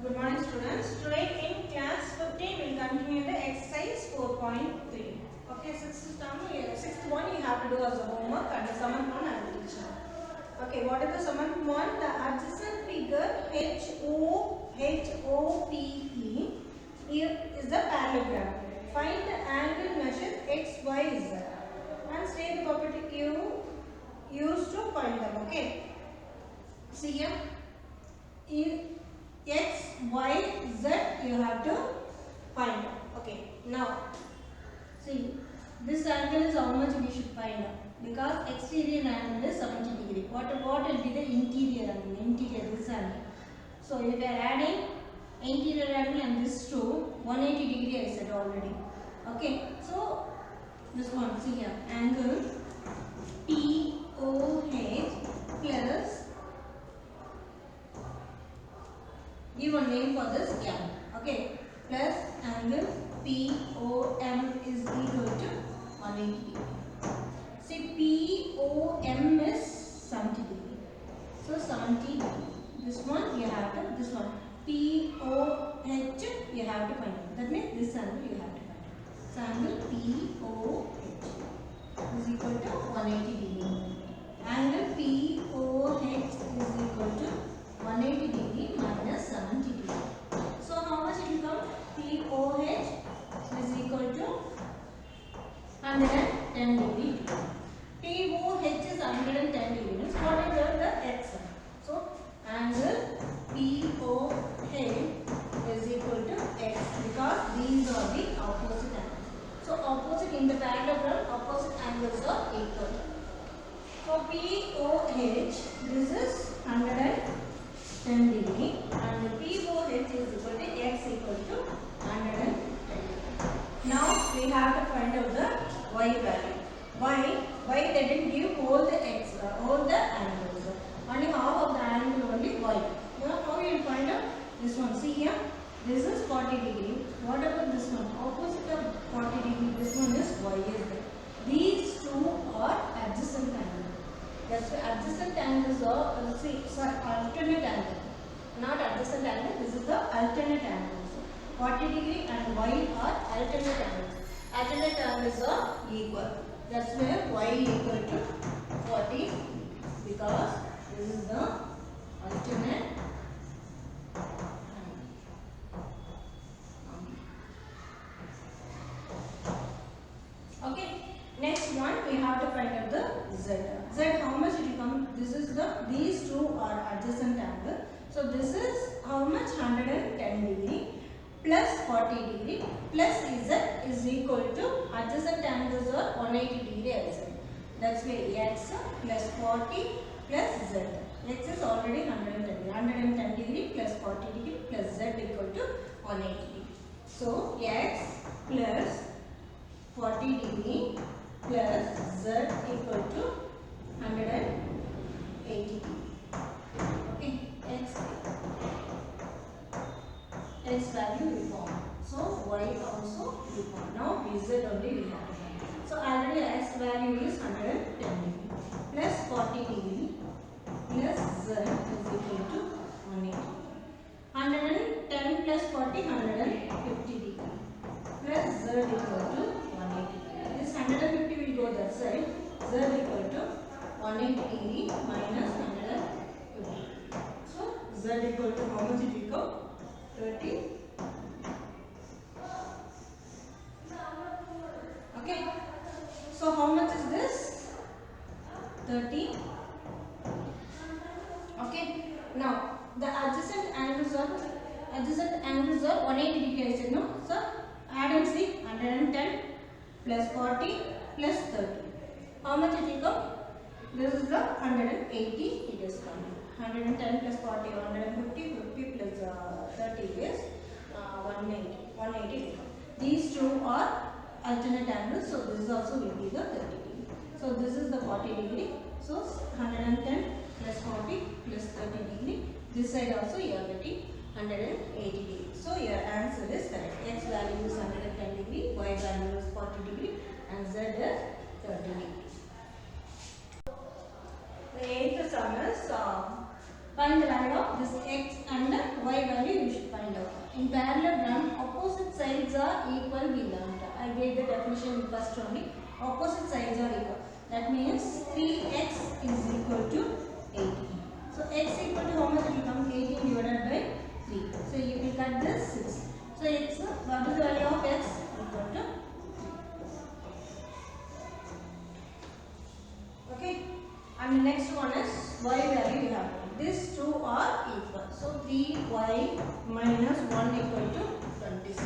Good morning students. Today in class 15 we will continue the exercise 4.3. Okay, sixth one you have to do as a homework and the summon one I will teach now. Okay, what is the summon one? The adjacent figure HOPE here is the parallelogram. Find the angle measure x, y, z and state the property Q used to find them. Okay. See here. In x, y, z you have to find out. Okay. Now, see this angle is how much we should find out because exterior angle is 70 degree. What will be the interior angle? Interior this angle. So if we are adding interior angle and this to 180 degree I said already. Okay. So this one see here angle POH plus give a name for this M. Okay. Plus angle POM is equal to 180 degree. See POM is 70 degree. So 70 degree. This one you have to, this one POH you have to find out. That means this angle you have to find out. So angle POH is equal to 180 degree. Angle POH is equal to 180 degree minus 70 degree. So how much it will come? POH is equal to 110 degree. POH is 110 degree. What is the x? So angle POH is equal to x because these are the opposite angles. So opposite in the parallelogram, opposite angles are equal. So POH this is 110 degree and POH is equal to x equal to 110 degree. Now we have to find out the y value. Why they didn't give all the x, all the angles. Only half of the angle only y. Now how you will find out this one? See here, this is 40 degree. What about this one? Opposite of 40 degree, this one is y is there. These two are adjacent angles. That's why adjacent angles are alternate angle. Not adjacent angle, this is the alternate angles. 40 degree and y are alternate angles. Alternate angles are equal. That's where y equal to 40 because this is the alternate angle. Okay. Next one we have to find out the z. Z how much it will come? This is these two are adjacent angle. So this is how much? 110 degree plus 40 degree plus z is equal to adjacent angles are 180 degree I said. That's why x plus 40 plus z. X is already 110 degree. 110 degree plus 40 degree plus z equal to 180 degree. So x plus 40 degree plus z equal to 180 degree. Okay, x value we found. So y also we found. Now z only we have to find. So already x value is 110 degree plus 40 degree plus z is equal to 180. 110 plus 40 150 degree plus z equal to 180. This 150 will go that side. Z equal to 180 degree minus 150. So z equal to how much it will go? 30. Okay. So how much is this? 30. Okay. Now the adjacent angles are 180 degree I said no. So add and see 110 plus 40 plus 30. How much it will come? This is the 180 it is coming. 110 plus 40 150 50 plus 30 is 180. These two are alternate angles, so this also will be the 30 degree. So this is the 40 degree. So 110 plus 40 plus 30 degree. This side also you are getting 180 degree. So your answer is correct. X value is 110 degree, y value is 40 degree and z is 30 degree. The eighth sum is find the value of this x and y value you should find. sides are equal, we learned. I gave the definition first only. Opposite sides are equal. That means 3x is equal to 18. So x equal to how much it will come? 18 divided by 3. So you will cut this 6. So x, what is the value of x? Equal to 3. Okay. And the next one is y value you have. These two are equal. So 3y minus 1 equal to 26.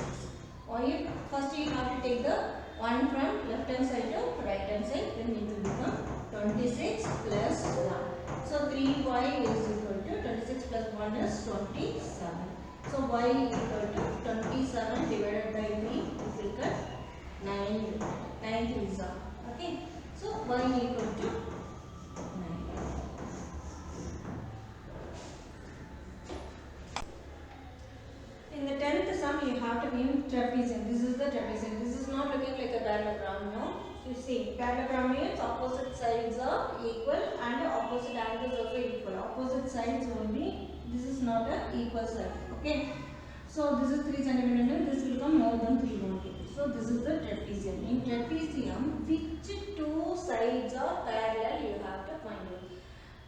Y, first you have to take the 1 from left hand side to right hand side. Then it will become 26 plus 1. So 3y is equal to 26 plus 1 is 27. So y equal to 27 divided by 3. It will cut 9. 9 is up. Okay. So y equal to 9. In the 10th sum, you have to mean trapezium. This is the trapezium. This is not looking like a parallelogram, no? You see, parallelogram means opposite sides are equal and opposite angles also equal. Opposite sides only. This is not an equal side. Okay. So this is 3 cm. This will come more than 3 only. So this is the trapezium. In trapezium, which two sides are parallel? You have to find it.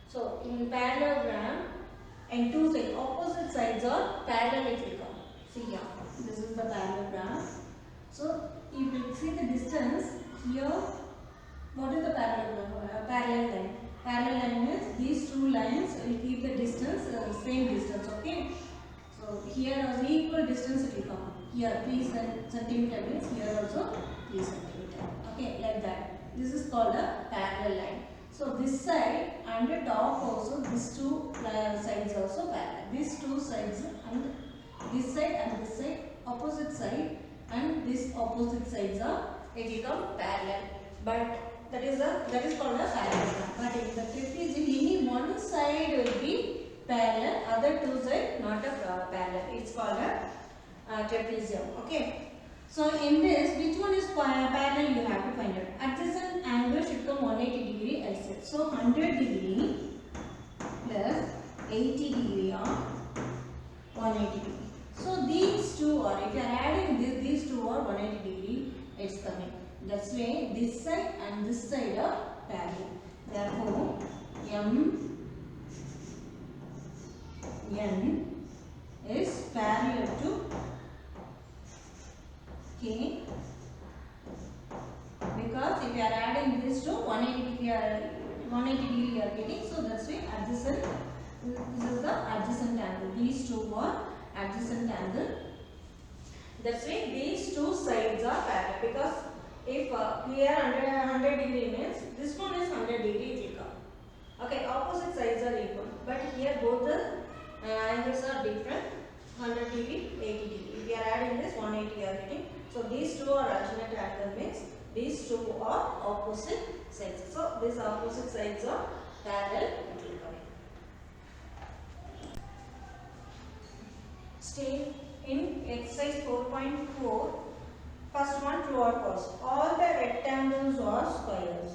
So in parallelogram, and two sides, opposite sides are parallel. It will come. See here, this is the parallelogram. So you will see the distance here. What is the parallelogram? Parallel line. Parallel line means these two lines will keep the distance same distance. Okay. So here also equal distance it will come. Here 3 centimeter means here also 3 centimeter. Okay, like that. This is called a parallel line. So this side and the top also, these two sides also parallel. These two sides and this side and this side, opposite side and this opposite sides are, it will come parallel. But that is called a parallelogram. But in the trapezium, any one side will be parallel, other two sides not a parallel. It's called a trapezium. Okay. So in this, which one is parallel? You have to find out. Adjacent angle should come 180 degree elsewhere. So 100 degree plus 80 degree or 180 degree. So these two are, if you are adding these two are 180 degree, it's coming. That's why this side and this side are parallel. Therefore, N is parallel to K, because if you are adding this to 180 degree, 180 degree you are getting. So that's why adjacent. This is the adjacent angle. These two are adjacent angle. That's why these two sides are parallel, because if here 100 degree means this one is 100 degree it will come. Okay, opposite sides are equal, but here both the angles are different. 100 degree, 80 degree. If you are adding this 180 you are getting. So these two are alternate angle means these two are opposite sides. So these opposite sides are parallel. It will come. Stay in exercise 4.4. First one, true or false. All the rectangles are squares.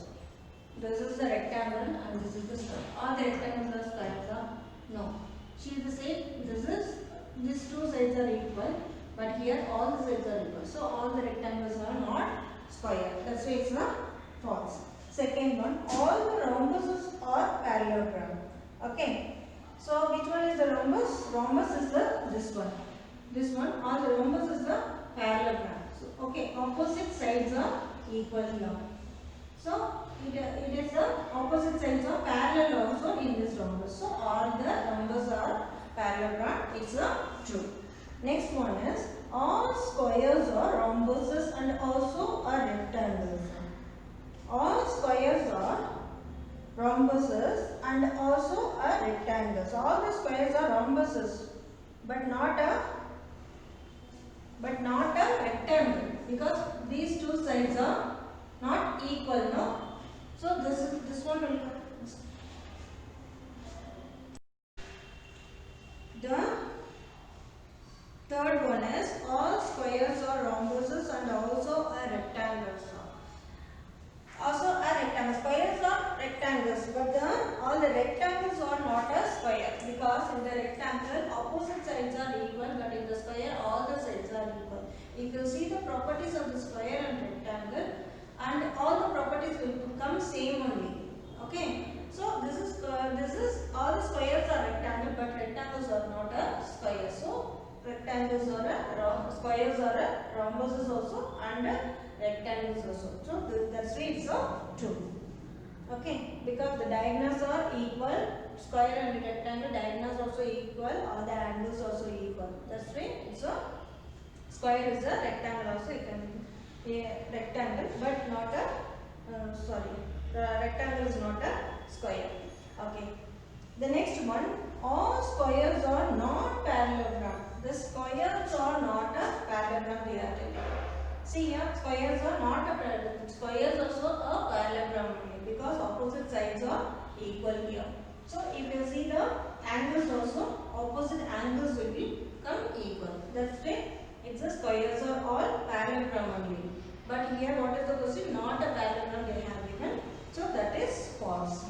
This is the rectangle and this is the square. All the rectangles are squares. No. She is the same. These two sides are equal, but here all the sides are equal. So all the rectangles are not square. That's why it's not false. Second one, all the rhombuses are parallelogram. Okay. So which one is the rhombus? Rhombus is this one. This one. All the rhombus is the parallelogram. So okay, opposite sides are equal here. So it is the opposite sides are parallel also in this rhombus. So all the rhombus are parallelogram. It's a true. Next one is all squares are rhombuses and also are rectangles. All squares are rhombuses and also are rectangles. All the squares are rhombuses, but not a rectangle, because these two sides are not equal, no? So this one will come. The third one is all squares are rhombuses and also are rectangles. Also are rectangles. Squares are rectangles, but all the rectangles are not a square, because in the rectangle opposite sides are equal, but in the square all the sides are equal. If you see the properties of the square and rectangle, and all the properties will become same only. Okay. So this is all the squares are rectangle, but rectangles are not a square. So rectangles are a squares are a rhombuses also, and rectangles also. So that's why it's a true. Okay, because the diagonals are equal, square and rectangle diagonals also equal, all the angles also equal. That's why it's a square is a rectangle also. You can be a rectangle, but not a the rectangle is not a square. Okay. The next one, all squares are not parallelogram. The squares are not a parallelogram. They are telling. See here, squares are not a parallelogram. Squares also a parallelogram only, because opposite sides are equal here. So if you see the angles also, opposite angles will become equal. That's why it's a squares are all parallelogram only. But here what is the question? Not a parallelogram they have given. So that is false.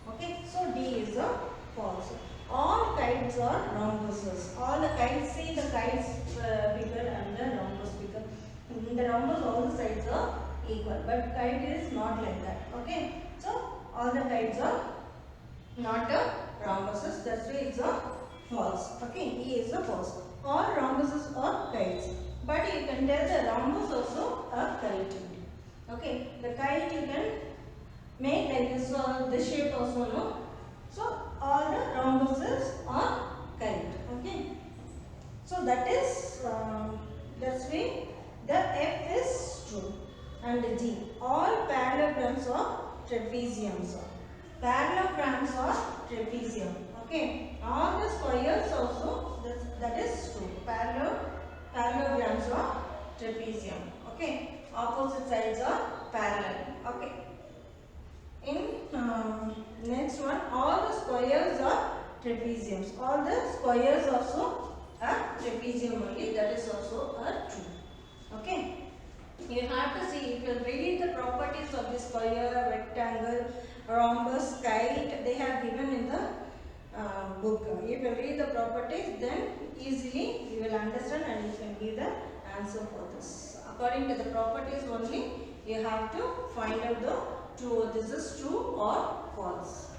Okay. So D is a false. All kites are rhombuses. All the kites, see the kites bigger and the rhombus bigger. In the rhombus all the sides are equal, but kite is not like that. Okay. So all the kites are not a rhombuses. That's why it's a false. Okay. E is a false. All rhombuses are kites, but you can tell the rhombus also a kite. Okay. The kite you can make like this or this shape also, no? So all the rhombuses are kite. Okay. So that is that's why the F is true. And G, all parallelograms are trapeziums. Parallelograms are trapezium. Okay. All the squares also, that is true. Parallelograms are trapezium. Okay. Opposite sides are parallel. Okay. In next one, all the squares are trapeziums. All the squares also are trapezium only. That is also a true. Okay. You have to see, if you read the properties of the square, rectangle, rhombus, kite, they have given in the book. If you read the properties, then easily you will understand and you can give the answer for this. According to the properties only, you have to find out the true. This is true or false.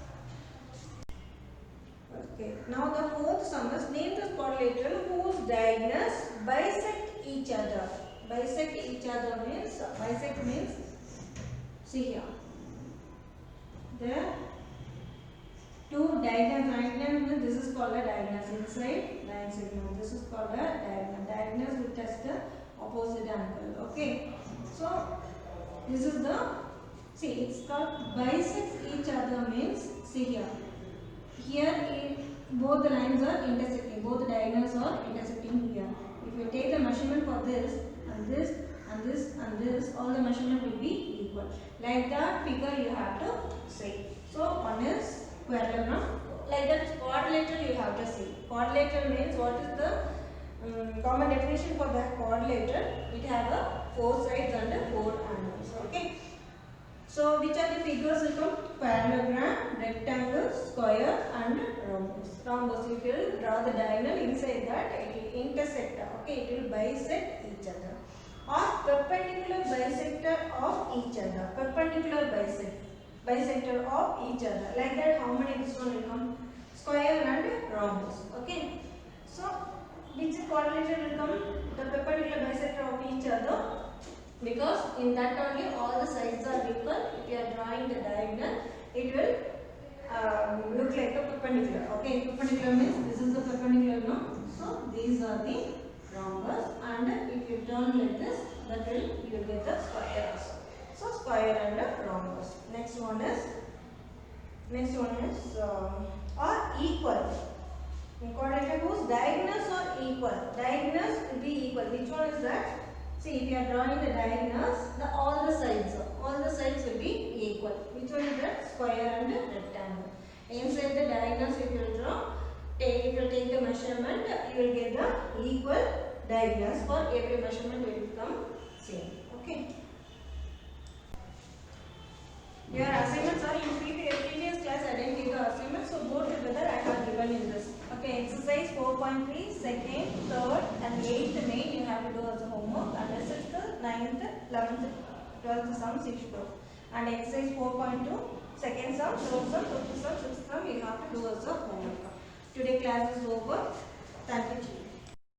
Okay. Now the fourth sum is, name the quadrilateral whose diagonals bisect each other. Bisect each other means, bisect means, see here, there two diagonals means this is called a diagonal, inside line segment, this is called a diagonal. Diagonals will touch the opposite angle. Okay. So this is the, see, it's called bisect each other means, see here, both the lines are intersecting, both the diagonals are intersecting here. If you take the measurement for this and this and this and this, all the measurement will be equal. Like that figure you have to say. So one is parallelogram. Like that quadrilateral you have to see. Quadrilateral means, what is the common definition for that quadrilateral? It have a 4 sides and 4 angles. Okay. So which are the figures will come? Parallelogram, rectangle, square and rhombus. Rhombus, if you will draw the diagonal, inside that it will intersect. Okay, it will bisect each other. Or perpendicular bisector of each other. Perpendicular bisector of each other. Like that, how many this one will come? Square and rhombus. Okay. So which quadrilateral will come? The perpendicular bisector of each other. Because in that only all the sides are equal. If you are drawing the diagonal, it will look like a perpendicular. Okay, perpendicular means this is the perpendicular, no? So these are the rhombus, and if you turn like this, that will, you will get the square also. So square and rhombus. Next one is are equal. In quadrilateral whose diagonals are equal. Diagonals will be equal. Which one is that? See, if you are drawing the diagonals, all the sides will be equal. Which one is that? Square and rectangle. Inside the diagonals, if you will draw, if you take the measurement, you will get the equal diagonals. For every measurement will become same. Okay. Your assignments are in previous class. I didn't give the assignments, so both together I have given in this. Okay, exercise 4.3, second, third, and 8th main you have have to do as a homework, and this is the 9th, 11th, 12th sums you should do. And exercise 4.2, second sum, third sum, fifth sum, sixth sum you have to do as a homework. Today class is over. Thank you.